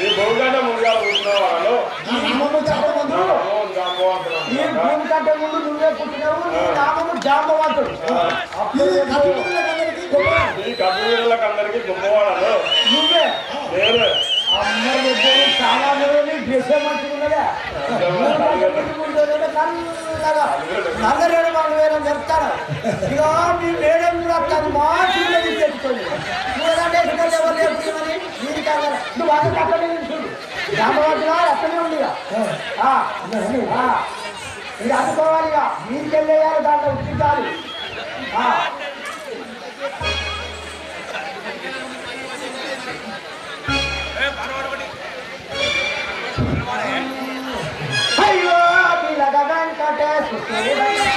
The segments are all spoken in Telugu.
ఈ భూమికంటే ముందుగా పుట్టిన వాళ్ళు ఈ భూమి కంటే ముందు నువ్వే పుట్టినావు. నీ నామము జాంబవంతుడు. ఈ కబీరులకందరికీ గొప్పవాడను నువ్వే. నేను అందరూ సామాన్యులు డ్రెస్ మంచిగున్నదా? నల్లరేడు వాళ్ళు వేరే చెప్తారు. ఇక మీ మేడం కూడా తను మాటలు పెట్టుకోండి. చూడండి ఎవరు లేపుతున్నది మీరు కాదు. నువ్వు అది అక్కడే చూడు. జాంబవంతులా అక్కడే ఉంది. ఇది అందుకోవాలి. ఇక మీకు వెళ్ళేయాలి. దాంట్లో ఉట్టించాలి. అయ్యో పిల్లగ వెంకటేశ్వర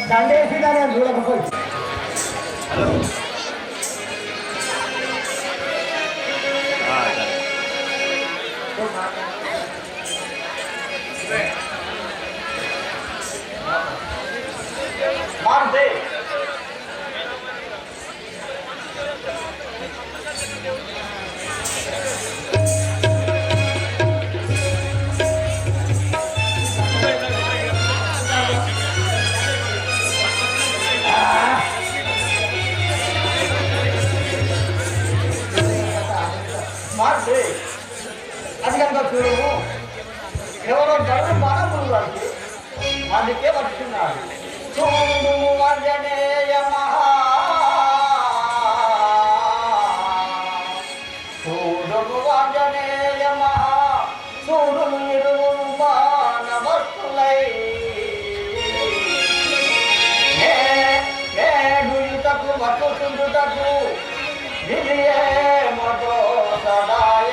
దండేసిగా నేను చూడకపోయి అది కనుక చూడు. ఎవరో జరుగు మనములు అంటే అందుకే పడుతున్నారు. చూడు అంజనేయ చూడు అంజనేయ చూడు నిరువులు బాణవస్తులై నేడుటకు వట్టుకుంటుటకు విధియే మటో సదాయ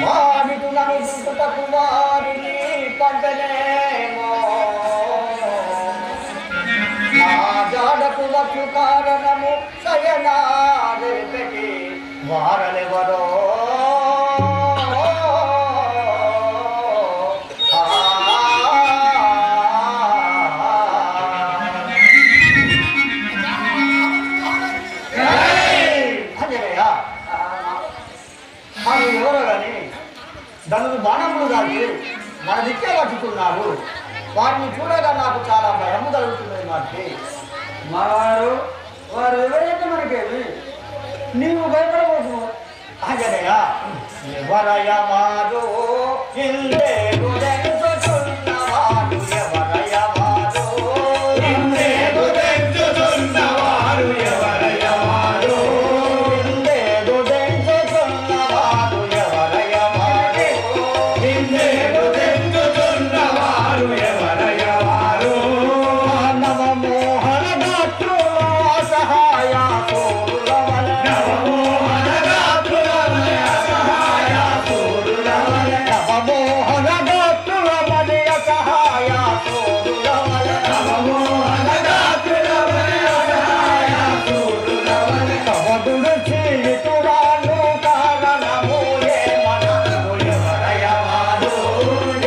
మావిటులను దుంటుటకు వారిని పంటనేమో నా జాడకు వచ్చు కారణము సయనాదికి వారలెవరో ధనులు బాణములు దాచి మన దిక్కే పట్టుకున్నారు. వారిని చూడగా నాకు చాలా భయము కలుగుతున్నది. మాకి వారు ఎవరైతే మనకేమి నీవు భయపడవచ్చు. ఆంజనేయ ఎవరయ్య వారు ఇల్లే గుదెంచుచున్నవారు ఎవరయ్య వారు ఇల్లే గుదెంచుచున్నవారు ఎవరయ్య వారు ఇల్లే గుదెంచుచున్నవారు ఎవరయ్య వారు ఇల్లే గుదెంచుచున్నవారు ఎవరయ్య వారు నవమోహన గాత్రుల సహాయ కోరులవల నవమోహన గాత్రుల సహాయ కోరులవల నవమోహన గాత్రుల మదయ సహాయ కోరులవల నవమోహన గాత్రుల మదయ సహాయ కోరులవల కవదుడు చీటురాను కారణము ఏమనము ఎవరయ్య వారు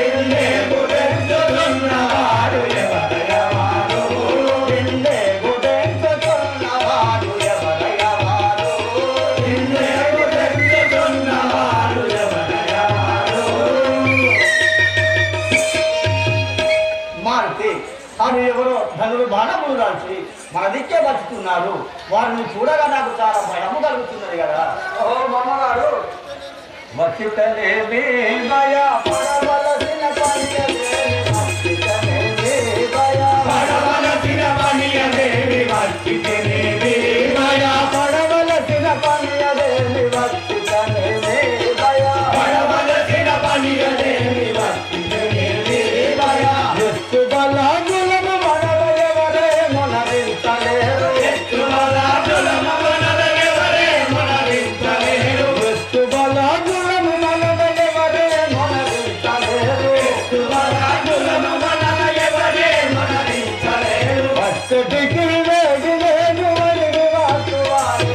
ఇల్లే గుదెంచుచున్నవారు ఎవరయ్య వారు ఇల్లే గుదెంచుచున్నవారు ఎవరయ్య వారు ఇల్లే గుదెంచుచున్నవారు ఎవరయ్య వారు. మారుతి అని ఎవరో ధనులు బాణములు రాల్చి మన దిక్కే బతుకున్నారు. వారిని చూడగా నాకు చాలా భయము కలుగుతున్నది కదా. ఓ మామగారు వచ్చితనేమి భయ పడవలసిన పనియదేవి వచ్చితనేమి భయ పడవలసిన పనియదేవి వచ్చితనేమి భయ పడవలసిన పనియదేవి వచ్చితనేమి భయ పడవలసిన పనియదేవి వచ్చితనేమి భయ ఎత్తుబలాగులను మనవెవరే మొనరించలేరు ఎత్తుబలాగులను మనవెవరే మొనరించలేరు ఎత్తుబలాగులను మనవెవరే మొనరించలేరు ఎత్తుబలాగులను మనవెవరే మొనరించలేరు వచ్చటికి వేడి లేని వరిని వాసువారి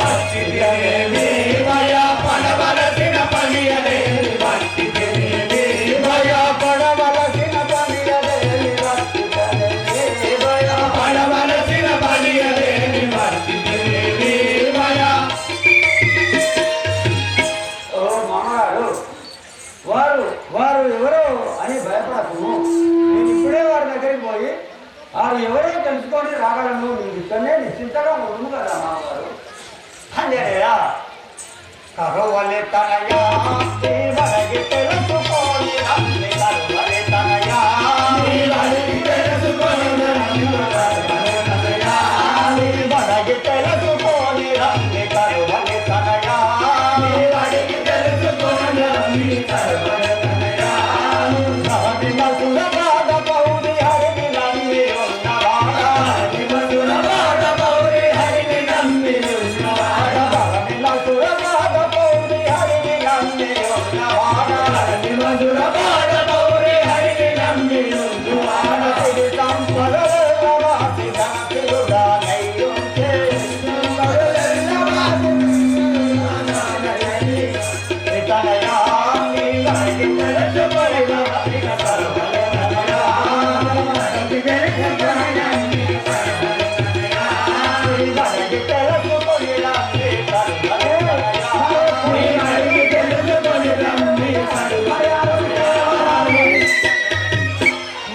వచ్చితనేమి భయ పడవలసిన పనియదేవి వచ్చితనేమి భయ పడవలసిన పనియదేవి వచ్చితనేమి భయ పడవలసిన పనియదేవి వచ్చితనేమి భయ ఓ మామగారు వారు వారు ఎవరో అని భయపడకు. నేను ఇప్పుడే వారి దగ్గరికి పోయి వారు ఎవరో తెలుసుకొని రాగలను. నేను ఇక్కడనే నిశ్చింతగా ఉండు కదా మామగారు. అంతేనయ్యా కరువలే తనయా వరగి తెలుసుకొని రమ్మి కరువలే తనయా నీవడికి తెలుసుకొని వరగి తెలుసుకొని రమ్మి కరువలే తనయా నీవడికి తెలుసుకొని నీ కరువలతనయా సహదిన సురబాధ పౌరి హరిని నమ్మి ఉన్నవాడా మధుర బాట పౌరి హరిని నమ్మి ఉన్నవాడ సహదిన సురబాధ పౌరి హరిని నమ్మి ఉన్నవాడా మధుర బాట పౌరి హరిని నమ్మి ఉన్నవాడ ఇది సంపదల వాసి ధనతిరుడా నైయుంటే ఇతనయా నీ వరగి తెలుసుకొని రమ్మి కరువలే తనయా వరగి తెలుసుకొని రమ్మి కరువలే తనయా నీవడికి తెలుసుకొని రమ్మి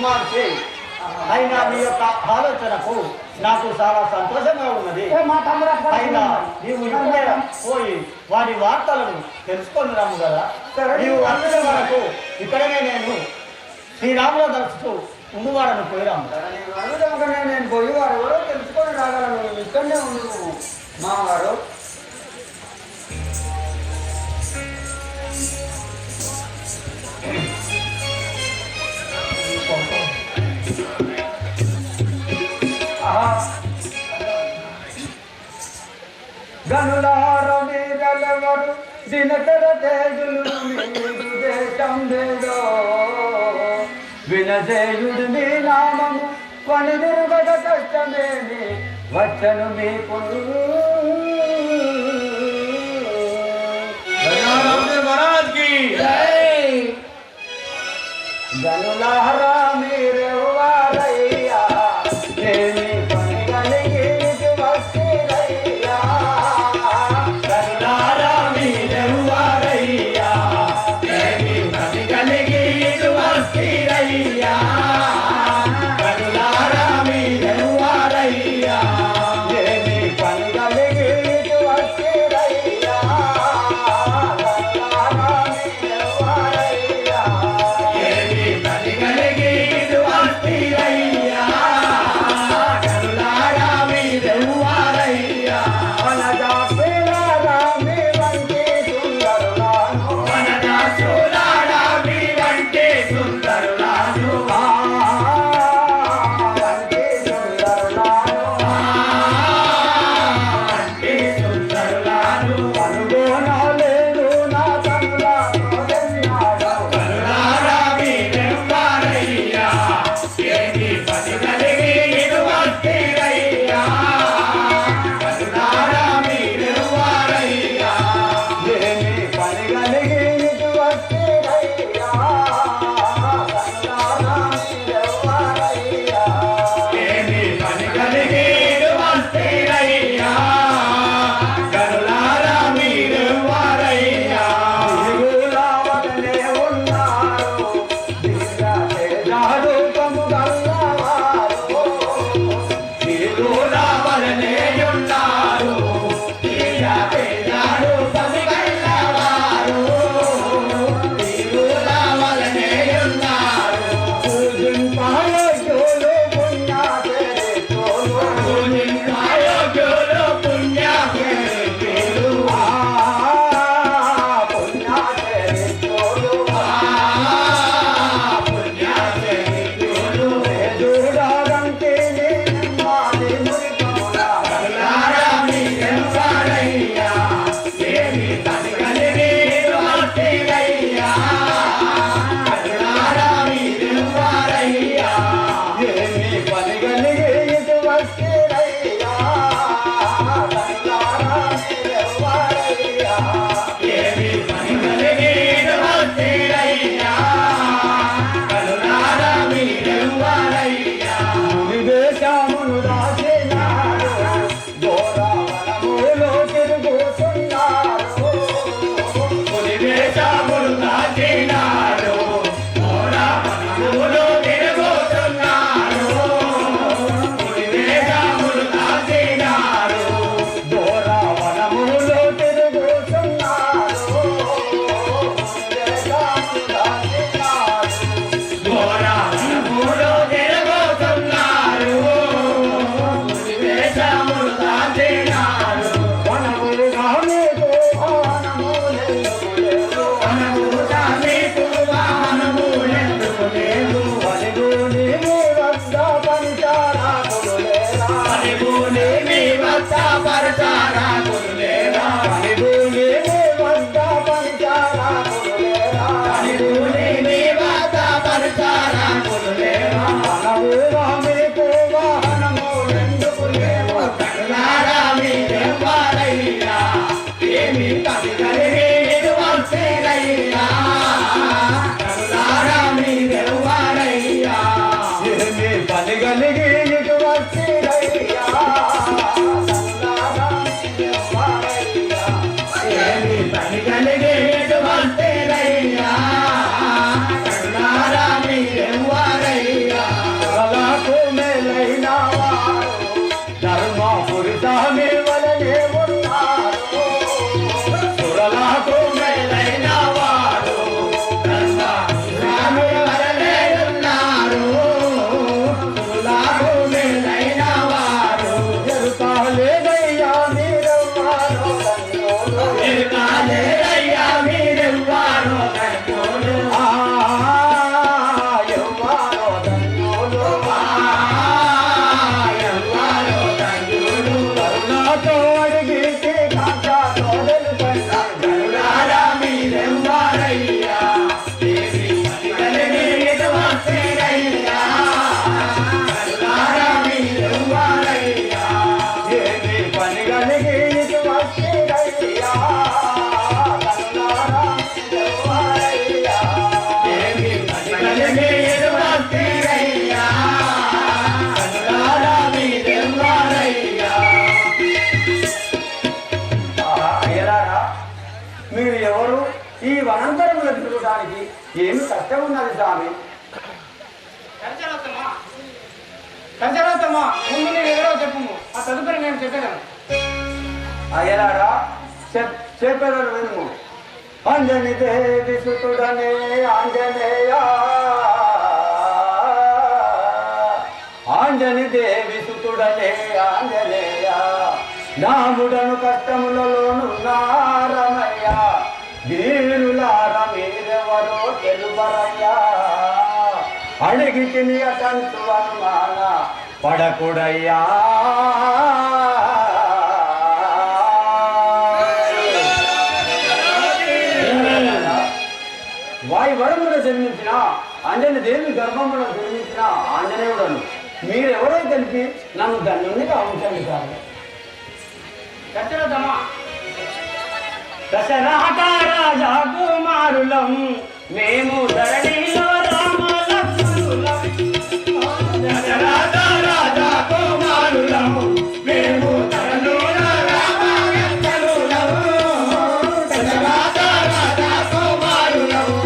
మార్చి అయినా మీ యొక్క ఆలోచనకు నాకు చాలా సంతోషంగా ఉన్నది. అయినా నీవు ఇప్పుడే పోయి వారి వార్తలను తెలుసుకొని రమ్ము కదా. నీవు వచ్చిన వరకు ఇక్కడనే నేను శ్రీరాముల దర్శిస్తూ ఉండువాడని పోయిరాము. నేను పోయి వారు ఎవరో తెలుసుకొని రాగలను. ఇక్కడనే ఉండు మామగారు. గనులార వీరలెవరు దినకర తేజులు మీరు దేశం వేదో వినజేయుడు మీ నామము పని తిరుగట కష్టమేమి వచ్చను మీకు महाराज की గనులారా మీరెవ్వారయ్యా ఏమి పని కలిగి వస్తేరయ్యా కరుణారా మీరెవ్వారయ్యా ఏమి పని కలిగి ఇటు వస్తీరయ్యా కరుణారా మీరెవ్వారయ్యా ఏమి పని కలిగి వస్తేరయ్యా ఏమి పని కలిగి ఇటు పంచారాకులు లేరా పనిభూని మీ వద్ద పరిచారకులు లేరా పనిభూమి మీ వద్ద పంచారాకులు లేరా పనిభూని మీ వద్ద పరిచారకులు లేరా మనవుగా మీకు వాహనములెందుకు లేవు కనులారా మీరెవ్వరయ్యా ఏమి కవి కలిగి ఇరువల్సిరయ్యా కనులారా మీరెవ్వరయ్యా ఏమి పని కలిగి ఇటు వచ్చిరయ్యా ఏమి పని కలిగి ఇరువల్సిరయ్యా కనులారా మీరెవ్వరయ్యా కళకు మేలైన వారు ధర్మపురుషామి వలనే ఉన్నారు సురలకు మేలైన వారు ధర్మపురాణుల వలె ఉన్నారు సులాభు మేలైన వారు ఎరుకాలేదయ్యా మీరెవ్వారో ధన్యులు. ఎరుకాలేరయ్యా మీరెవ్వరో ధన్యులు. ఆ, ఎవ్వారో ధన్యులు. ఎవ్వరో ధన్యులు. కరుణతో అడిగితే కాంతాతో తెలుపండి. కరుణారా మీరెవ్వరయ్యా ఏమి పని కలిగి ఇటువచ్చిరయ్యా కరుణారా మీరెవ్వరయ్యా ఏమి పని కలిగి ఇటు వచ్చిరయ్యా కరుణారా ఎవ్వారయ్యా. ఏమి పని కలిగి ఇటువచ్చిరయ్యా కరుణారా మీరెవ్వరయ్యా అయ్యలారా మీరు ఎవరు ఈ వనంతరములు తిరగడానికి ఏమి కష్టం ఉన్నది స్వామి కంచరాతమ్మా ముందు నేను ఎవరో చెప్పము ఆ తదుపరి నేను చెప్పగలను అయ్యలారా చెప్పేదాన్ని వినుము అంజని దేవి సుతుడనే ఆంజనేయ ఆంజని దేవి సుతుడనే ఆంజనేయ నాముడను కష్టములలోనున్నారమయ్య వీరులార మీరెవరో తెలుపరయ్యా అడిగి తిని అటంతు అనుమాన పడకుడయ్యా వాయువరమున జన్మించిన ఆంజనేయ దేవి గర్భమున జన్మించిన ఆంజనేయుడను మీరెవరో తెలిపి నన్ను ధన్యుని కావించండి కాదు కంచరాతమ్మా దశరథ రాజా కుమారులం మేము ధరణిలో రామ లక్ష్మణులం దశరథ రాజా కుమారులము మేము ధరణిలో రామలక్ష్మణులము దశరథ రాజా కుమారులము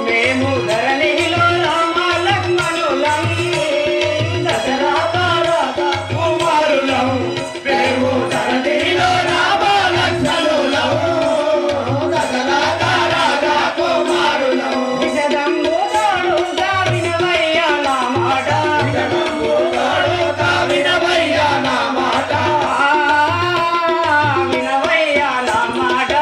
మేము ధరణిలో రామ లక్ష్మణులం దశరథ రాజా కుమారులము మేము ధరణిలో రామలక్ష్మణులము దశరథ రాజా కుమారులము విజదంబుగాడు వినవయ్య నా మాట జగమంబుగాడు వినవయ్యా నా మాట వినవయ్య నా మాట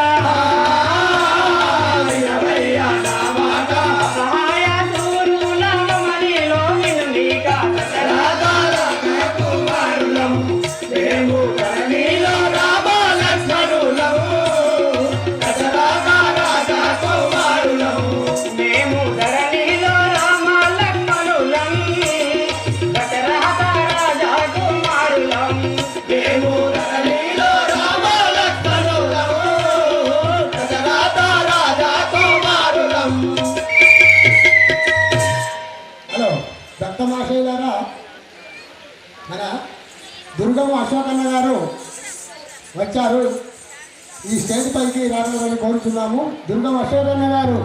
వినవయ్యా నా మాట సహాయ దూరుల మనిలో వినుండిక కుమారులము మేము ధరణిలో రామలక్ష్మణులము దశరథ రాజా కుమారులము మేము ధరణిలో రామ లక్ష్మణులం దశరథ రాజా కుమారులం మేము ధరణిలో రామలక్ష్మణులము దశరథ రాజా కుమారులము హలో దత్తమాషయ్యలారా మన దుర్గం అశోకన్న గారు వచ్చారు ఈ స్టేజ్ పైకి రావాలని కోరుతున్నాము దుర్గం అశోకన్న గారు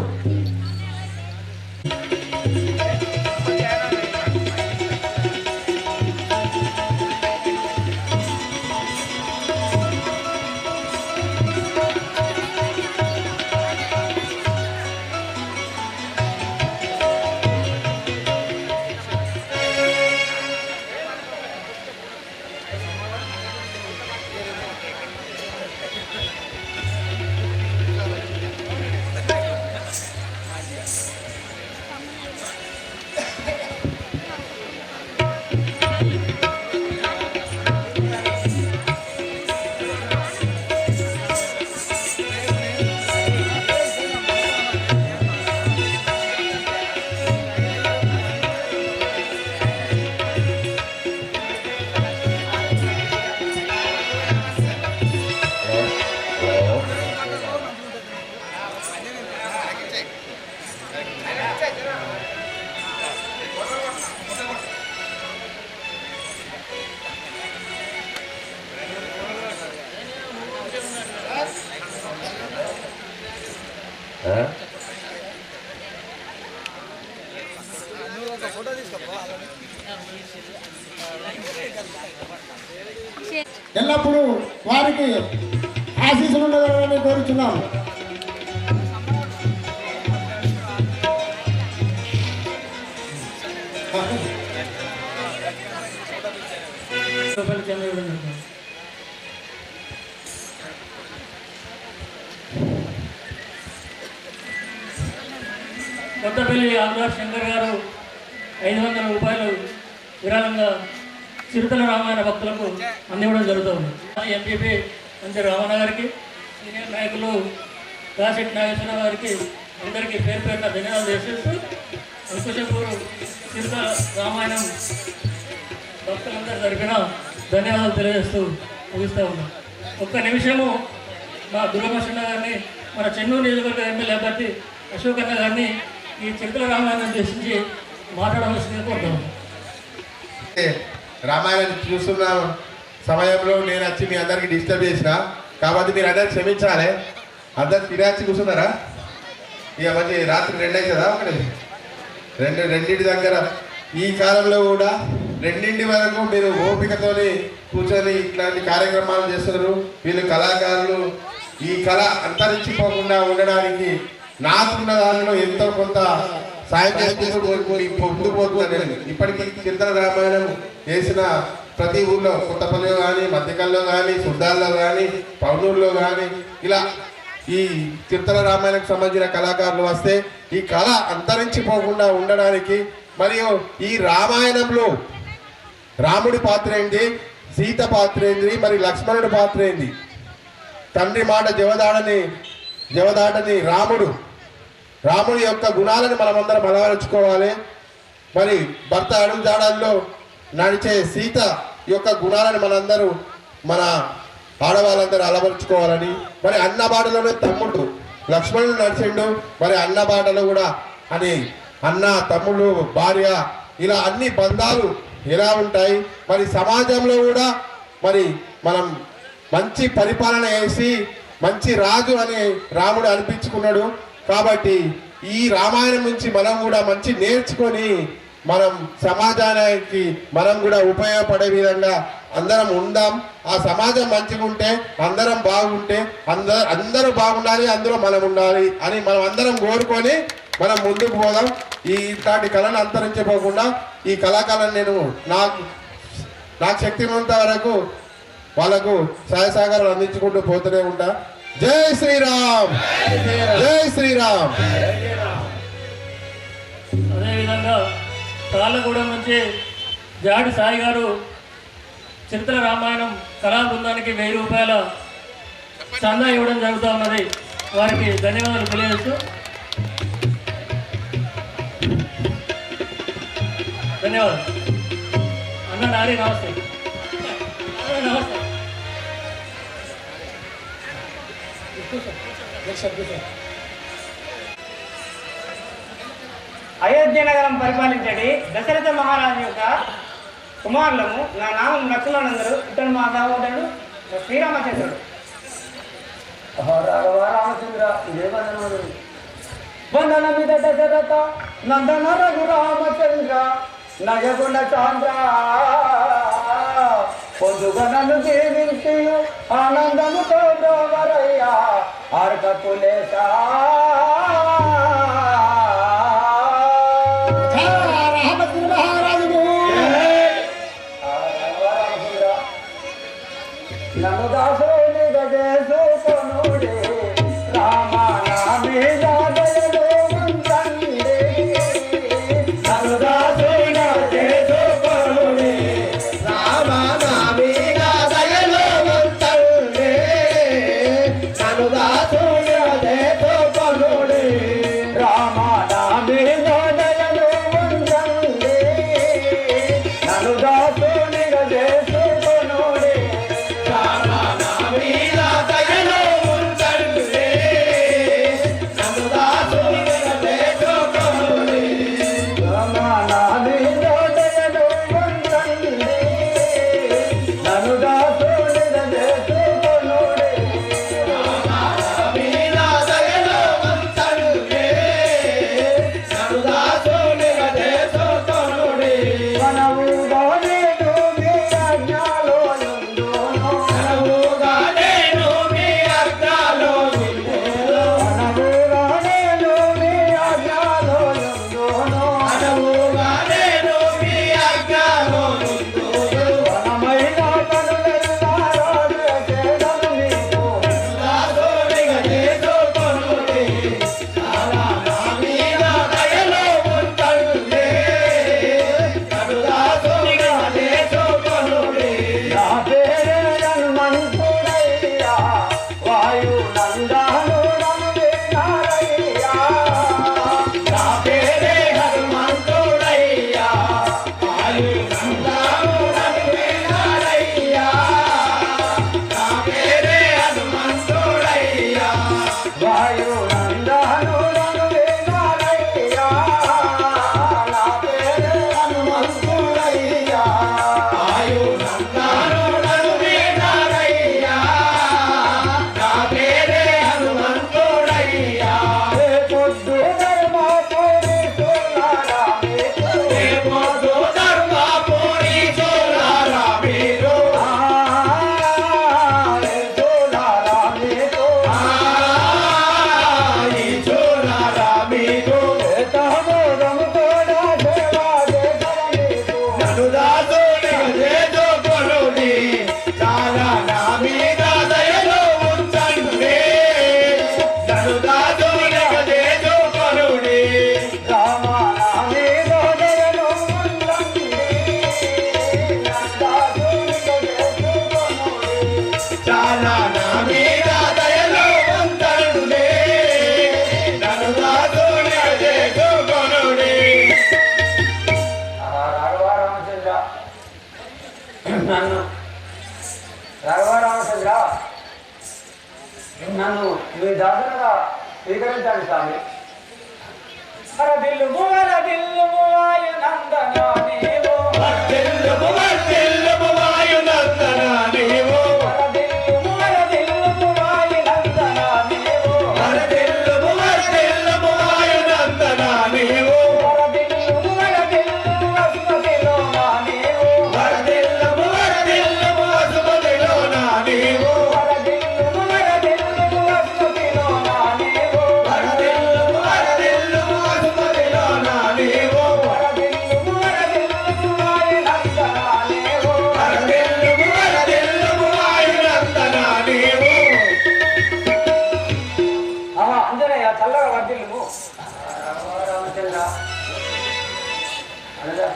ఎల్లప్పుడూ వారికి ఆశీస్సులు ఉండవాలని కోరుచున్నాం. కొత్తపల్లి ఆంధ్రాజ్ శంకర్ గారు 500 రూపాయలు విరాళంగా చిరుతల రామాయణ భక్తులకు అందివ్వడం జరుగుతుంది. ఎంపీపీ మంత్రి రామన్న గారికి, సీనియర్ నాయకులు కాశెట్టి నాగేశ్వర గారికి అందరికీ పేరు పేరున ధన్యవాదాలు చేసేస్తూ అంకుశపూరు చిరుతల రామాయణం భక్తులందరి తరఫున ధన్యవాదాలు తెలియజేస్తూ ముగిస్తూ ఉన్నాం. ఒక్క నిమిషము మా దుర్గమృష్ణ గారిని, మన చెన్నూరు నియోజకవర్గ ఎమ్మెల్యే అభ్యర్థి అశోక్ అన్న గారిని ఈ చిరుతల రామాయణం ఉద్దేశించి మాట్లాడవలసిందిగా కోరుతాము. రామాయణాన్ని చూస్తున్న సమయంలో నేను వచ్చి మీ అందరికి డిస్టర్బ్ చేసిన కాబట్టి మీరు అందరు క్షమించాలి. అందరు తిరాచి కూర్చున్నారా? ఇక మంచి రాత్రి 2 అవుతుందా? ఒకటి రెండింటి దగ్గర ఈ కాలంలో కూడా 2 వరకు మీరు ఓపికతోని కూర్చొని ఇట్లాంటి కార్యక్రమాలు చేస్తున్నారు. వీళ్ళు కళాకారులు. ఈ కళ అంతరించిపోకుండా ఉండడానికి నాకున్న దానిలో ఎంతో కొంత సాయం చేస్తూ ముందుకు పోతున్నాను. ఇప్పటికీ చిరుతల రామాయణం చేసిన ప్రతి ఊర్లో, కొత్తపల్లిలో కానీ, మధ్యకల్లో కానీ, సుద్దాల్లో కానీ, పౌనూరులో కానీ ఇలా ఈ చిరుతల రామాయణకు సంబంధించిన కళాకారులు వస్తే ఈ కళ అంతరించిపోకుండా ఉండడానికి, మరియు ఈ రామాయణంలో రాముడి పాత్ర ఏంటి, సీత పాత్ర ఏంటి, మరి లక్ష్మణుడి పాత్ర ఏంటి, తండ్రి మాట జవదాటని రాముడి యొక్క గుణాలను మనమందరం అలవరుచుకోవాలి. మరి భర్త అడుగుజాడల్లో నడిచే సీత యొక్క గుణాలను మన ఆడవాళ్ళందరూ అలవరుచుకోవాలని, మరి అన్న బాటలోనే తమ్ముడు లక్ష్మణుడు నడిచిండు, మరి అన్న బాటలో కూడా అని అన్న, తమ్ముడు, భార్య ఇలా అన్ని బంధాలు ఎలా ఉంటాయి. మరి సమాజంలో కూడా మరి మనం మంచి పరిపాలన చేసి మంచి రాజు అని రాముడు అనిపించుకున్నాడు. కాబట్టి ఈ రామాయణం నుంచి మనం కూడా మంచి నేర్చుకొని మనం సమాజానికి మనం కూడా ఉపయోగపడే విధంగా అందరం ఉందాం. ఆ సమాజం మంచిగా ఉంటే, అందరం బాగుంటే, అందరూ బాగుండాలి, అందులో మనం ఉండాలి అని మనం అందరం కోరుకొని మనం ముందుకు పోదాం. ఇట్లాంటి కళను అంతరించిపోకుండా ఈ కళాకాలను నేను నాకు శక్తినంత వరకు వాళ్ళకు సహాయ సహకారాలు అందించుకుంటూ పోతూనే ఉంటా. జై శ్రీరామ్, జై శ్రీరామ్. అదేవిధంగా తాళ్ళగూడెం నుంచి జాడి సాయి గారు చిరుతల రామాయణం కళా బృందానికి 1000 రూపాయల చందా ఇవ్వడం జరుగుతూ ఉన్నది. వారికి ధన్యవాదాలు తెలియజేస్తూ ధన్యవాదాలు. అన్న నారి నమస్తే. నమస్తే. అయోధ్య నగరం పరిపాలించడి దశరథ మహారాజు యొక్క కుమారులము. నా నామం లక్ష్మణులందరూ. ఇతడు మా సహోదరుడు శ్రీరామచంద్రుడు. రామచంద్ర ఇదే వందన మీద దశరథ నందన రఘు రామచంద్ర నయగుణ చాంద్ర పొద్దుగనను జీవించి ఆనందముతో బ్రోవరయ్యా ఆర్కపులేశా. నన్ను దాసుని గజేసుకొనుడే రామ నా మీద దయలో ఉంచండి. నన్ను దాసుని గజేసుకొనుడే రామ నా మీద దయలో ఉంచండి. నన్ను దాసుని గజేసుకొనుడే రామ నా మీద దయలో ఉంచండి. నన్ను దాసుని గజేసుకొనుడే రామ నా మీద దయలో ఉంచండి. నన్ను దాసుని గజేసుకొనుడే రామ నా మీద దయలో ఉంచండి. నన్ను దాసుని గజేసుకొనుడే మీద దయలో ఉంచండి. నన్ను దాసుని గజేసుకొనుడే మనవు గోనేడు నన్ను రాఘవరామచంద్ర నన్ను మీ దాసులుగా స్వీకరించండి స్వామి. వరదిల్లుము వాయునందనా నీవు వర్ధిల్లుము వర్ధిల్లుము వాయునందనా నీవు వరదిల్లుము వాయునందనా నీవు వర్ధిల్లుము వర్ధిల్లుము వాయునందనా నీవు వరదిల్లుము వసుమతిలో నా నీవు వర్ధిల్లుము వర్ధిల్లుము వసుమతిలోనా నీవు వరదిల్లుము వసుమతిలో నా నీవు వర్ధిల్లుము వర్ధిల్లుము వసుమతిలోనా నీవు వరదిల్లుము వాయునందనా నీవు వర్ధిల్లుము వర్ధిల్లుము వాయునందనా నీవు ఆహా అంజనేయ చల్లగా వర్దిల్లుము. రాఘవరామచంద్ర అనగా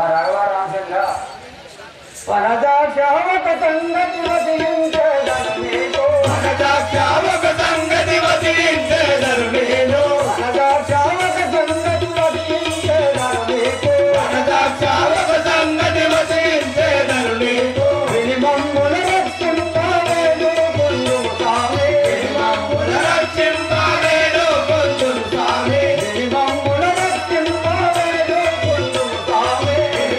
రాఘవరామచంద్ర వనదాక్షావక సంగతి వసించేదను నీకు మనదాక్షావక సంగతి వసించేదను నేను వనదాక్షావక సంగతి వసించేదను నీకు మనదాక్షావక సంగతి వసించేదను నీకు వినిమమ్ముల రక్షింపలేదు పొందుము స్వామి మమ్ముల రక్షింపవేడు పొందును స్వామి వినిమమ్ముల రక్షింపలేదు పొందుము స్వామి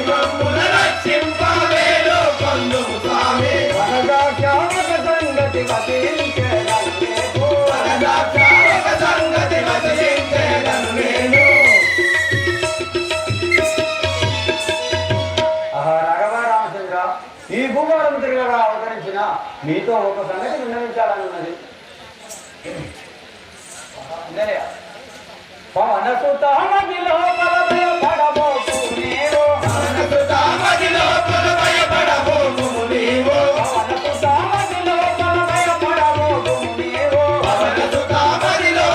మమ్ముల రక్షింపవేడు పొందును స్వామి వనదాక్షావక సంగతి వసించేదను నీకు మనదాక్షావక సంగతి వసించేదను నేను రాఘవరామచంద్ర ఈ భూభారం తిరిగగా అవతరించిన మీతో ఒక సంగతి విన్నవించాలని ఉన్నది. పవన సుతామదిలో పడబోకు నీవు మనసు తామదిలో భయపడబోకు నీవు పవన సుతామదిలో పడబోకు నీవు మనసు తామదిలో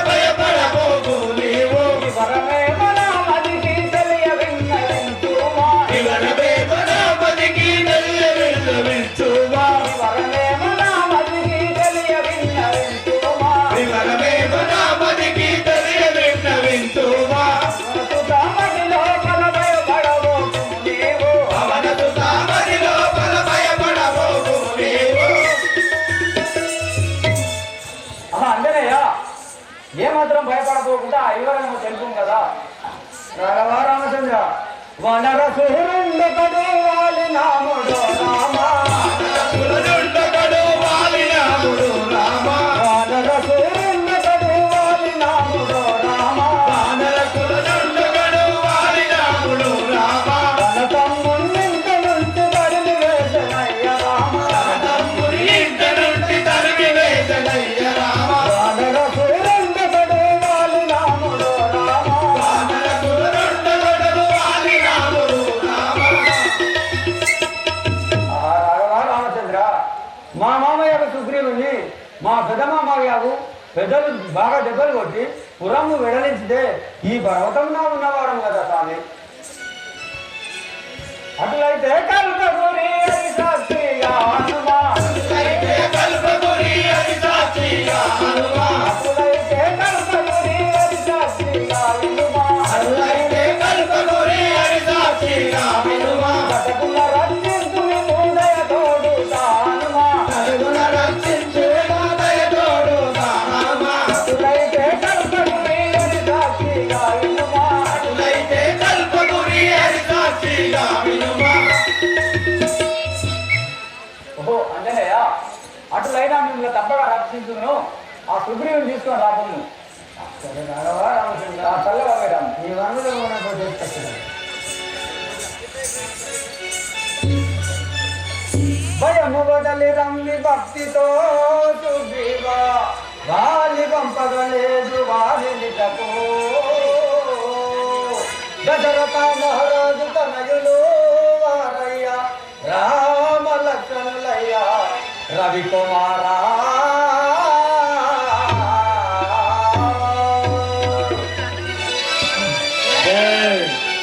భయపడబోకు నీవు వరమే మన మదికి తెలియ విన్నవించుమా ఇవరమే మనపదికి విలువించువా వరమే మన మదికి తెలియ విన్నవించుమా ఇవరమే మనపదికి విన్నవించువా సుతామదిలో పడబోకు నీవు మనసు తామదిలో భయపడబోకు నీవు అంజనేయ ఏమాత్రం భయపడపోకుండా వివరంగా తెలుపు కదా. రాఘవరామచంద్ర వనర సుహృండకడు వాలి నాముడు రామ కులనుండగడు వాలినాముడు రామ వనర సుహృండకడు వాలి నాముడు రామ వానర కులనుండగడు వాలినాముడు రామ తన తమ్మున్నింట నుంచి తరిమి వేసనయ్య రామ తమ్ముని ఇంట నుండి తరిమి వేసనయ్య రామ వనర సుహృండకడు వాలి నాముడు రామ వానర కులనుండగడు వాలినాముడు రామ రాఘవరామచంద్ర మా మామయ్యకు సుగ్రీవుని మా పెదమామయ్యకు పెద్దలు బాగా దెబ్బలు కొట్టి పురము వెడలించితే ఈ పర్వతంలో ఉన్నవారం కదా స్వామి. అట్లయితే కల్పగురి సాక్షిగా హనుమా అయితే కల్పగురి అది సాక్షిగా హనుమా అట్లయితే కల్పగురి సాక్షిగా హనుమా అయితే కల్పగురి అది సాక్షిగా హనుమా బతకుల రక్షించుని పూజయ తోడు హనుమా కలుగున రక్షించు దయ తోడు హనుమా అట్లయితే కల్పగురి సాక్షిగా హనుమా అయితే కల్పగురి అది సాక్షిగా హనుమా ఓహో అంజనేయ అటులైనా మిమ్మల్ని తప్పగా రక్షించును ఆ సుగ్రీవుని తీసుకొని రాబోను. సరే రాఘవ రామచంద్ర చల్లగా వేయడం ఈ వనరులో భయము వదలి రమ్మి భక్తితో సుగ్రీవ వాలి పంపగలేదు వారిని తకు దశరథ మహారాజు తనయులు వారయ్య రామ లక్ష్మణులయ్య రవికుమారా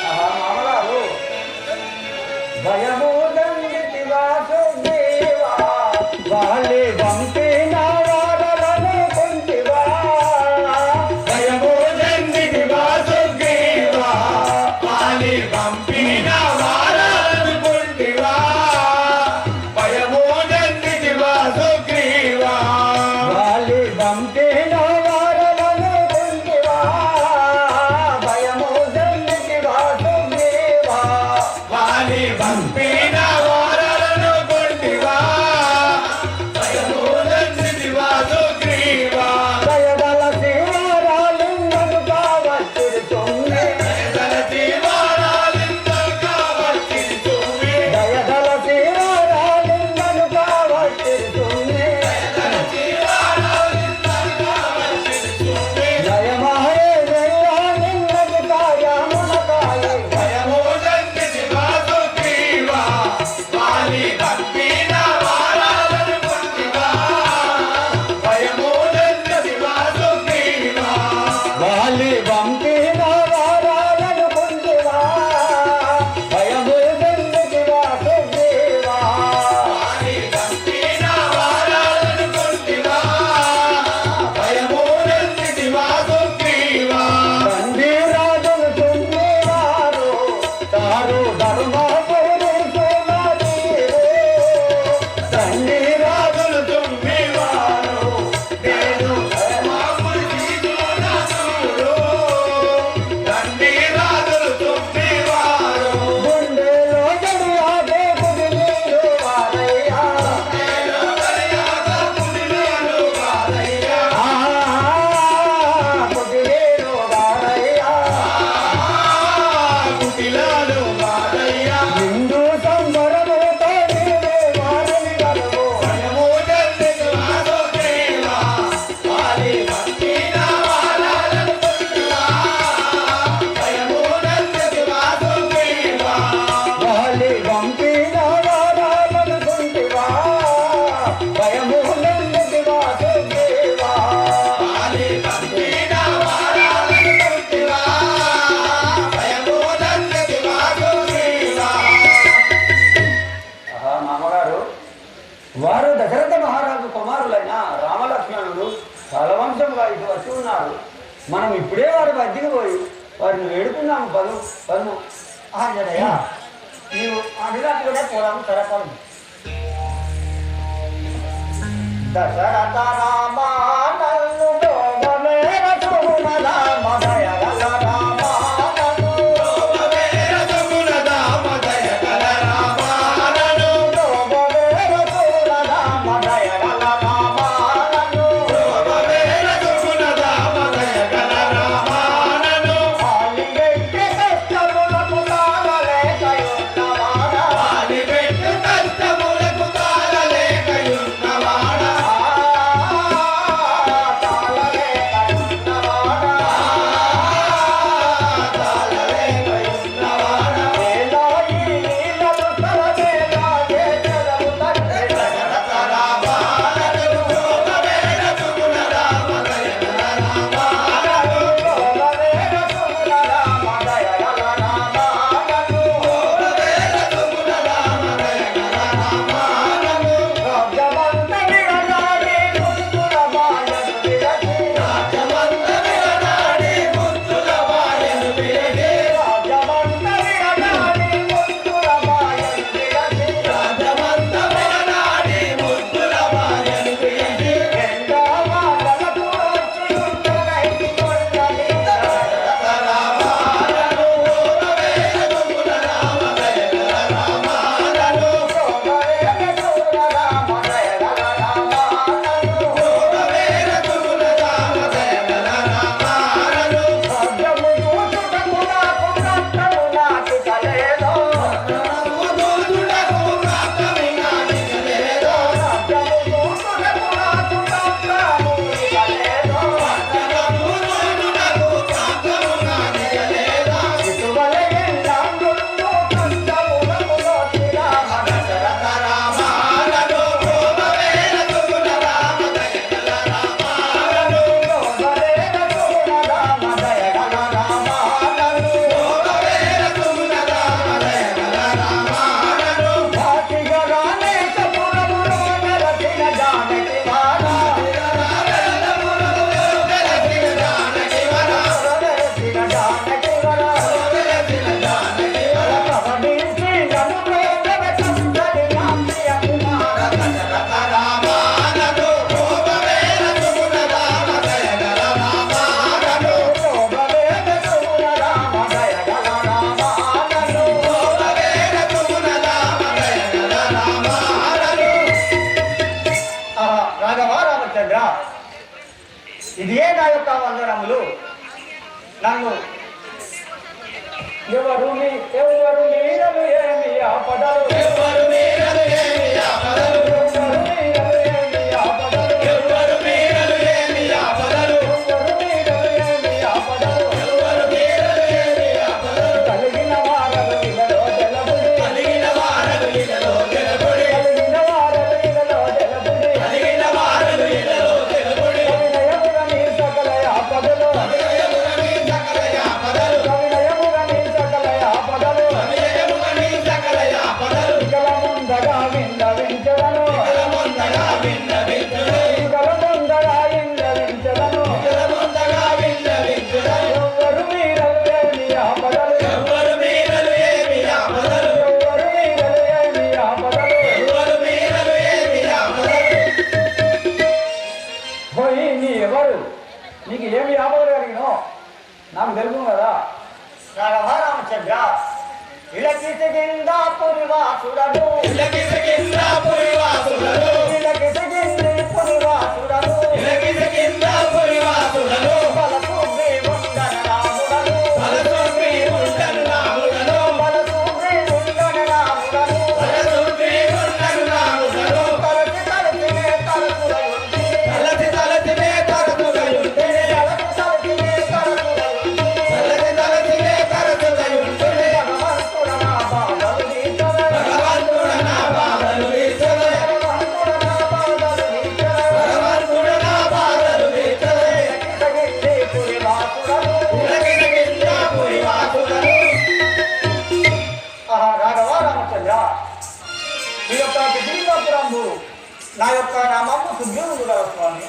మామగారు భయము దండితివా సుగ్రీవా వాలి పంపిన వారలను కొంటివా భయము దండితివా సుగ్రీవా వాలి పంపిన వారలను మనం ఇప్పుడే వారి మధ్యకి పోయి వారిని వేడుకున్నాము పను ఆంజనేయ నీవు అడిగినట్టుగానే పోదాము సరపడు. దశరథ రామ నన్ను దోమమేర చూడరా మదయగల రామ నన్ను దోమమేర చూడరా మదయగల రామ నన్ను దోమమేర చూడరా మదయగల రామ నన్ను దోమమేర చూడరా మదయగల రామ నన్ను ఆలిగెట్టి కష్టములకు తాళలేకయున్నవాడా ఆలిగెట్టి కష్టములకు తాళలేకయున్నవాడా రాఘవారామచంద్ర, ఇదే నా యొక్క వందనములు. నన్ను ఎవరు మీరలు ఏమి ఆపదలు ఎవరు మీరలు ఏమి ఆపదలు ఎవరు మీరలు ఏమి ఆపదలు ఎవరు మీరలు ఏమి ఆపదలు ఎవరు మీరలు ఏమి ఆపదలు ఎవరు మీరలు ఏమి ఆపదలు కలిగిన వారలు ఇలలో తెలబుడి కలిగిన వారలు ఇలలో తెలబడి కలిగిన వారలు ఇలలో తెలబుడి కలిగిన వారలు ఇలలో తెలబడి కవినయముగా నీ సకల ఆపదలు కవినయముగా నీ సకల ఆపదలు కవినయముగా నీ సకల ఆపదలు కవినయముగా నీ సకల ఆపదలు ఇకల ముందగా విన్నవించదను ఇకల ముందగా విన్నవించుడు ఇకల ముందగా విన్నవించదను ఇకల ముందగా విన్నవించుడు ఎవరు మీరలు ఏమి ఆపదలు ఎవరు మీరలు ఏమి ఆపదలు ఎవరు మీరలు ఏమి ఆపదలు ఎవరు మీరలు ఏమి ఆపదలు పోయి నీ ఎవరు నీకు ఏమి ఆపదలు కలిగినో నాకు తెలుసు కదా. రాఘవారామచంద్ర, ఇలకిసగింద పురివాసుడను ఇలకిసగింద పురివాసుడను ఇలకిసగింది పురివాసుడను ఇలకిసగింద పురివాసుడను బలసూగ్రీ ఉండన రాముడను బలసుగ్రీ ఉండను నాముడను బలసూగ్రీ ఉండన రాముడను బలసుగ్రీ ఉండను నాముడను తలచి తలచినే తలచులయుండి తలసి తలసినే తరచుగయుంటే తలచి తలచినే తలచులయుండి తలసి తలసినే తరచుగయుంటే భగవంతుడ నా బాధలు తీర్చవే భగవంతుడ నా బాధలు తీర్చవే భగవంతుడ నా బాధలు తీర్చవే భగవంతుడ నా బాధలు తీర్చవే ఇలకిసగింది పురివాసుడను ఇలకిసగింద పురివాసుడను ఆహా రాఘవారామచంద్ర, మీ యొక్క పితృపురంబు నా యొక్క నామము సుగ్రీవుడు కదా స్వామి.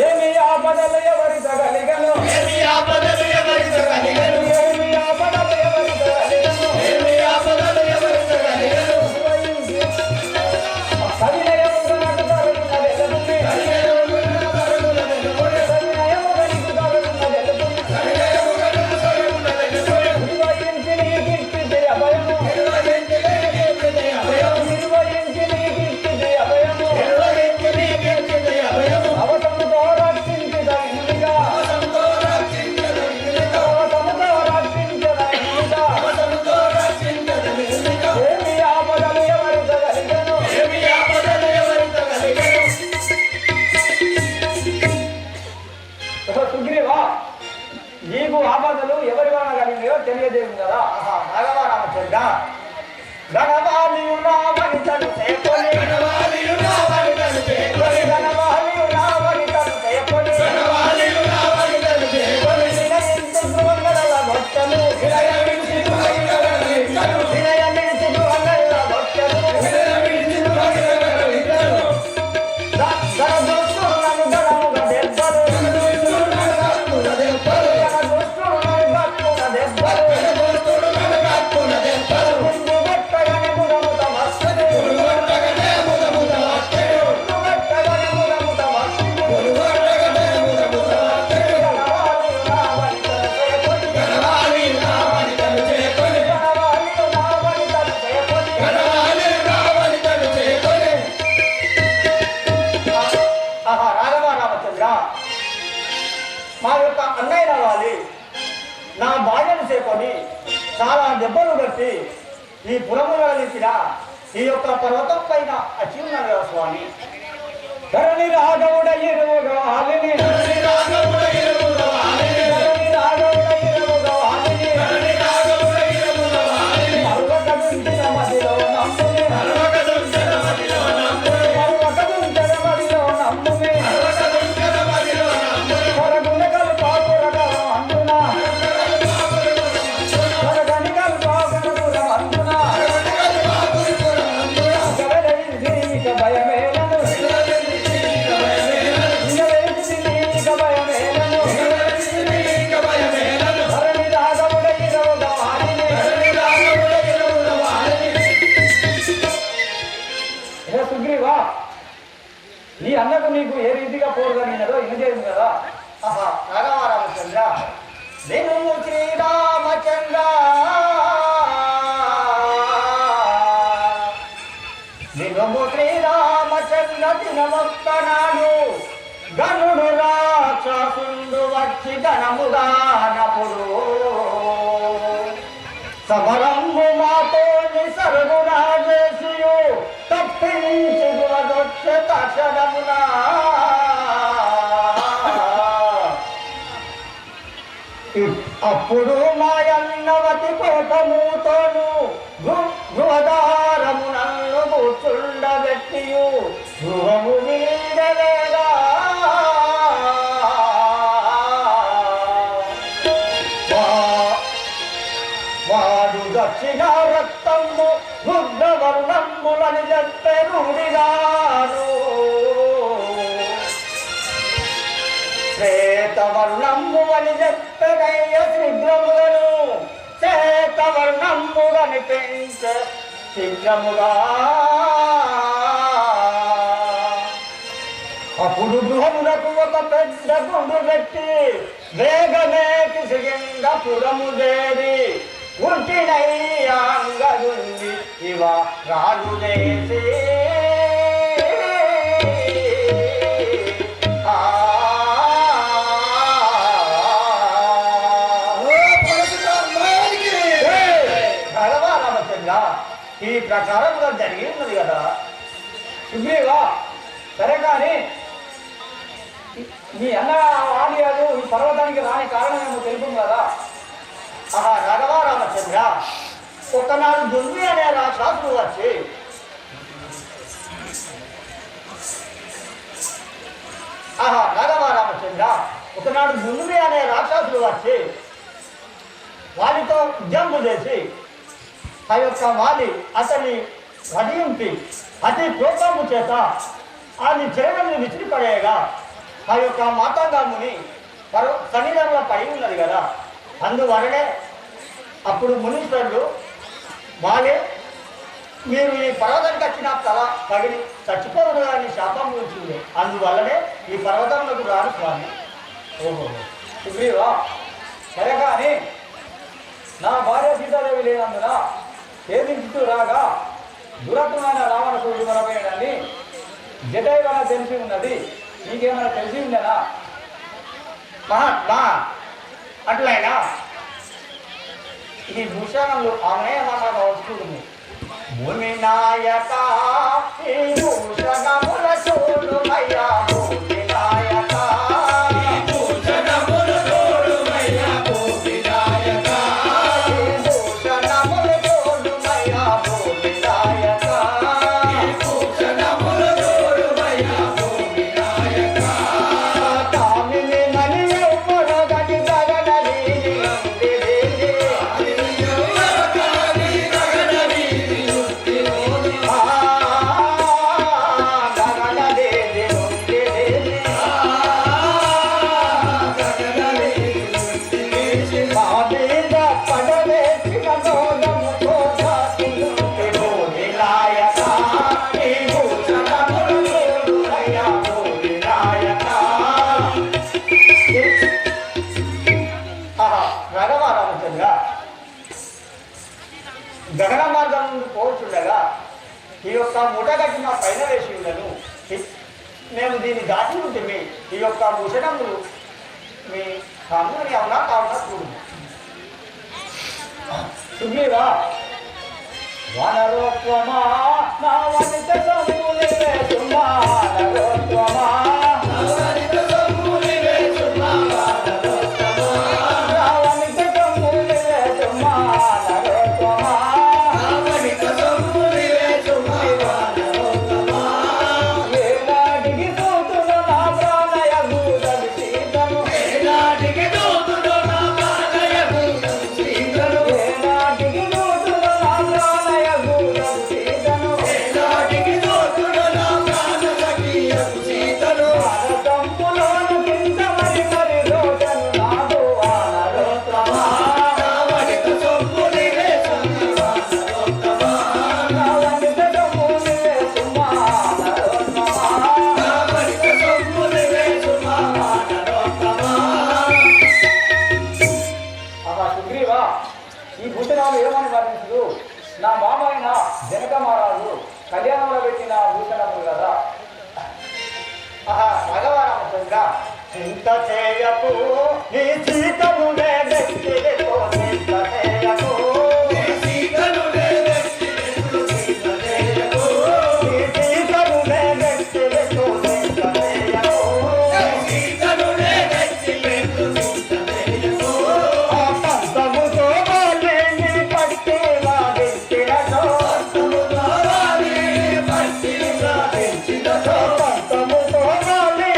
ఏమి ఆపదలు ఎవరి తగలిగను ఏమి ఆపదలు ఎవరితో కలిగను ఏమి ఆపదలు ఎవరి తగలిగను ఏమి ఆపదలు ఎవరితో కలిగను సవినయముగా నాకు తరుగున వెలుగుని కలిగెరుగున కరుగున వెలుగుని సవినయముగా నీకు తరుగున వెలుగుని కలిగెరుగున కరుగున వెలుగుని నిర్వహించి నీ కీర్తితే అభయము నిర్వహించి నీ కీర్తితే అభయము నిర్వహించి నీ కీర్తితే అభయము నిర్వహించి నీ కీర్తితే అభయము అవసరముతో రక్షించదగినదిగా అవసరముతో రక్షించదగినదిగా అవసరముతో రక్షించదగినదిగా అవసరముతో రక్షించదగినదిగా ఏమి ఆపదలు ఎవరి తగలిగను ఏమి ఆపదలు ఎవరితో కలిగను సుగ్రీవా నీకు ఆపదలు ఎవరి వలన కలిగినాయో తెలియజేయదు కదా రాఘవ రామచంద్ర గణవాలియు నా వనితను చేకొని గణవాలియు నా వనితను చేకొని గణవాలియు నా వనితను చేకొని గణవాలియు నా వనితను చేకొని వినయించు గృహంగల భక్తను వినయమించి భగవంతుని వినయించు గృహంగల భక్తను వినయమించి భగవంతుని గణదుష్టులు నన్ను గణముగా దెబ్బలు గణదుష్టుడు దెబ్బలు గణదుష్టులు నన్ను గట్టున దెబ్బలు గణదుష్టుడు కట్టున దెబ్బలు ముందు పెట్టగని ముదముత మస్తుడు కొలుగొట్టగనే ముదముద వాక్యడు పెట్టగని ముదముత మస్తుడు కొలుగొట్టగనే ముదముద వాక్యడు గణవాలియు నా వనితను చేకొని గణవాలియు నా వనితను చేకొని గణవాలియు నా వనితను చేకొని గణవాలియు నా వనితను చేకొని ఆహా రాఘవ రామచంద్ర మా యొక్క అన్నయ్య రావాలి నా భార్యను చేకొని చాలా దెబ్బలు కట్టి ఈ పురముల నిలిచిన ఈ యొక్క పర్వతం పైన అచ్చిన్నాడు కదా స్వామి ధరణి రాఘవుడ ఇరువుగా హాలిని ధరణి రాఘవుడ ఇరుముల వాలిని ధరణి రాఘవుడ ఇరువుగా హాలిని ధరణి రాఘవుడ ఇరుముల వాలిని మరువకదుంచిన మదిలో నమ్ముని మరొకదుంచన మదిలో నమ్ముని మరువకదుంచిన మదిలో నమ్ముని మరొకదుంచన మదిలో నమ్ముని కొరగున కల్పాకురగా అందునా కొరగని కల్పాకురగా అందునా గవలరి దిరీక భయమేలను నిలవేసి దిరీక భయమేలను ధరణి రాఘవుడ ఇరువుగా హాలిని హే సుగ్రీవా నీ అన్నకు నీకు ఏ రీతిగా పోరు కలిగినదో ఇది చేసింది కదా ఆహా రాఘవ రామచంద్ర దినము శ్రీరామచంద్ర దినము శ్రీరామచంద్ర దినమొక్కనాడు గనుడు రాక్షసుండు వచ్చి ధనముదానపుడు సమరంబు మాతో సరుగురాజేసియు తప్పించి గుణదొచ్చ తక్షణమునా అప్పుడు మాయన్నవతి కోపముతోను గృహదారము నన్ను కూర్చుండబెట్టియు గృహము వీడలేదా వాడు దక్షిణ రక్తము రుద్రవర్ణములని చెప్పెరుడిగాను శ్వేతవర్ణము అని చెప్పెనయ్య శీఘ్రములను శ్వేతవర్ణము కనిపించ శీఘ్రముగా అప్పుడు గృహములకు ఒక పెద్ద గుండు పెట్టి వేగమే కిసిగింద పురము చేరి ఉంటినయ్యాంగదుంది ఇవ రాజు చేసి రామచంద్ర ఈ ప్రకారంగా జరిగి ఉన్నది కదా సుగ్రీవా సరే కానీ మీ అన్న ఆలయాలు ఈ పర్వతానికి రాని కారణం ఏమో తెలుపు కదా ఆహా రాఘవ రామచంద్ర ఒకనాడు దుర్వి అనే రాక్షసుడు వచ్చి ఆహా రాఘవ రామచంద్ర ఒకనాడు దుర్వి అనే రాక్షసుడు వచ్చి వారితో జంపు చేసి ఆ యొక్క వాలి అతని వధింపి అతి కోపము చేత ఆయన చెరవని విసిరిపడేయగా ఆ యొక్క మాతాంగాముని సన్నిధానంలో పడి ఉన్నది కదా, అందువలనే అప్పుడు మునీశ్వరుడు బాలే మీరు ఈ పర్వతానికి వచ్చిన తల పగిలి చచ్చిపోవడం అని శాపం గురించి, అందువల్లనే ఈ పర్వతంలోకి రాను స్వామి. ఓహో సుగ్రీవా, సరే కానీ నా భార్య సీతాదేవి లేనందున ఛేదించుతూ రాగా దురత్వమైన రావణుడు మరపోయాడని జటైవన తెలిసి ఉన్నది, నీకేమైనా తెలిసి ఉండేనా? మహాత్మా అట్లయినా ఈ భూషణంలో ఆమె మన వస్తుంది. భూమి నాయక ఈ భూషణముల చూడు మయ్యా, భూమి నాయక ఈ భూషణముల చూడు మయ్యా, భూమి నాయక ఈ భూషణముల చూడు మయ్యా, భూమి నాయక ఈ భూషణముల చూడు మయ్యా, భూమి నాయక కామిని మనియు పొరగటి గగనలి గగన మార్గం నుండి పోవచ్చుండగా ఈ యొక్క ముఠగట్టి మా పైన వేసి ఉండను, మేము దీన్ని దాటి ఉంటుంది. ఈ యొక్క భూషణములు మీ కాముని అవునా కావునా చూడు. సుగ్రీవా, వానరోత్వమా నా వనిత సమ్ముని వేసుమా, వానరోత్వమా నా వనిత సమ్ముని వేసుమా, వానరోత్వమా నా వనిత సమ్ముని వేసుమా, వానరోత్వమా నా వనిత సమ్ముని వేసుమా, వానరోత్వమా ఏనాటికి దూతుడు నా ప్రాణయ భూతలు సీతను, ఏనాటికి దూతుడు నా ప్రాణయ భూతలు సీతను, ఏనాటికి దూతుడు నా ప్రాణయ భూతలు సీతను, ఏనాటికి దూతుడు నా ప్రాణ సఖియకు సీతను, భారతంబులోన కింద మరి మరి రోషను నాదు, వానరోత్తమా నా వనిత సొమ్ముని వేసుమా, వానరోత్తమా నా వనిత సొమ్ముని వేసుమా, వానరోత్తమా నా వనిత సొమ్ముని వేసుమా, వానరోత్తమా. అమ్మా సుగ్రీవా, ఈ భూషణాలు ఏమని వర్ణించదు? నా మామైన జనక మహారాజు కళ్యాణంలో పెట్టిన భూషణములు కదా. భగవారామచంద్ర, చింత చేయకు నీ సీతను వ్యక్తితో, చింత చేయకు నీ సీతను వ్యక్తితో, చింత చేయకు నీ సీతను వ్యక్తితో, చింత చేయకు సీతను వ్యక్తితో, చింత చేయకు పంతముతో వాళ్ళని పట్టి వాదించినతో, పంతముతో వాళ్ళని పట్టి వాదించినతో, పంతముతో వాళ్ళని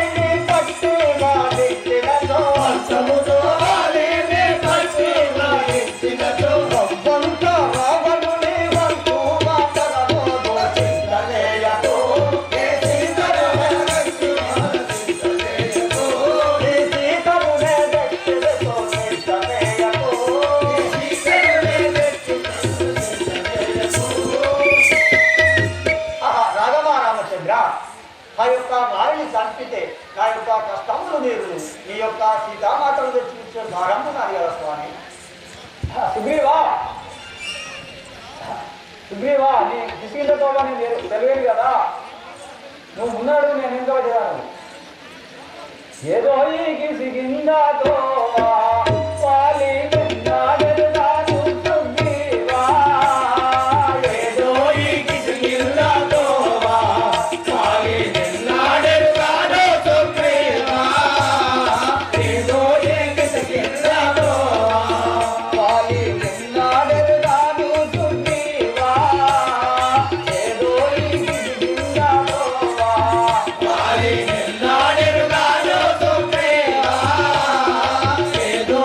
పట్టి వాదించినతో, పంతముతో వాళ్ళని పట్టి వాదించినతో రవ్వంత రావణుని వంతు మాటలతో చింత చేయకు ఏ సీతను వ్యక్తితో, చింత చేయకు ఈ సీతను వ్యక్తితో, చింత చేయకు ఈ సీతను వ్యక్తితో, చింత చేయకు. రాఘవారామచంద్ర, ఆ యొక్క వారిని చంపితే నా యొక్క కష్టములు మీరు నీ యొక్క సీతామాతను తెచ్చిచ్చే భారము నాది కదా స్వామి. సుగ్రీవా, సుగ్రీవా నీ కిసిగిలతో నేను తెలియదు కదా, నువ్వు ఉన్నాడు నేను ఎంతో చేయాలి. ఏదో ఈ కిసిగిందాతో వాలి విన్నాడెదాను సుగ్రీవా, ఏదో ఈ కిసిగిందాతో వాలి విన్నాడెదాను సుగ్రీవా, ఏదో ఈ కిసిగిందాతో వాలి విన్నాడెదాను సుగ్రీవా, ఏదో ఈ కిసిగిందాతో వాలి విన్నాడెదాను సుగ్రీవా, ఏదో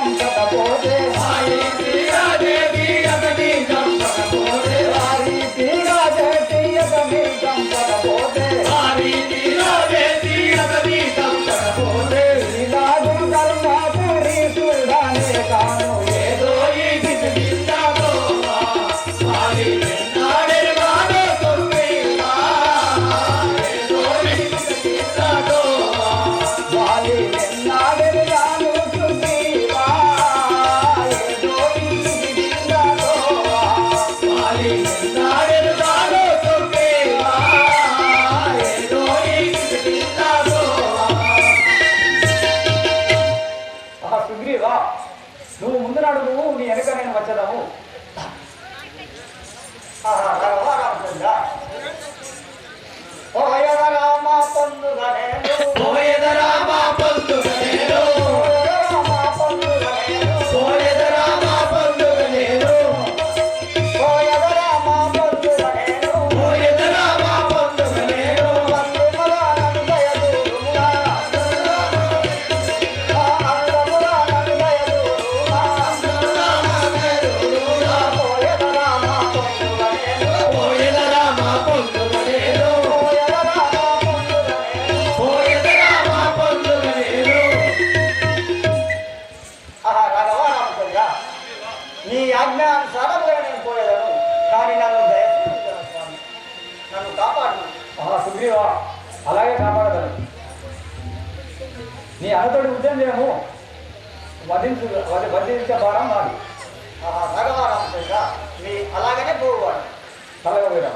చంపకపోతే వారి తీరాదేవి అతని చంపకపోతే వారి తీరాదేవి అతని చంపకపోతే వారి తీరాదేవి అతని చంపకపోతే ఇలాగు ధర్మాపురి సుల్తానే కాను ఏదో ఈ గిరిగిందాదో వారి ఎన్నాడెరుగానో తొమ్మిదా ఏదో ఈ గిరిగిందాదో వాలి ఎన్నాడెరుగాను సుఖీవా ఏదో ఇంటిదిందాలో వారి ఎన్నాడెరుగానో తొమ్మిదా ఏదో ఈ గిరిగిందాదో సుగ్రీవా నువ్వు ముందు నడువు నీ వెనక నేను వచ్చేదాము రామచంద్ర ఓ రామ పొందుగ నేను పోయెదరామా పండుగ నేను రామ పొందుగ నేను పోయెదరామా పండుగ నేను రామ పొందుగ నేను పోయెదరామా పండుగ నేను వందుమలానను దయదూరుగా అందములానను దయదూరుగా పోయెదరామ పొందుగ నేను పోయెదరామా పండుగ నేను పోయెదరామ పొందుగ నేను పోయెదరామా పండుగ నేను రాఘవ రామచంద్ర నీ ఆజ్ఞానుసారముగా నేను పోయేదను కానీ నన్ను దయచేసి స్వామి నన్ను కాపాడు సుగ్రీవ అలాగే కాపాడగలను నీ అనతోడి ఉద్యమము వధించే భారం మాది రాఘవ రామచంద్ర నీ అలాగనే పోవాడు అలాగే పోయిరా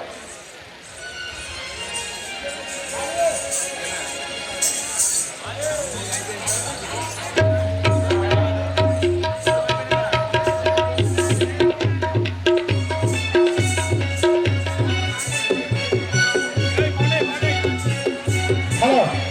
హలో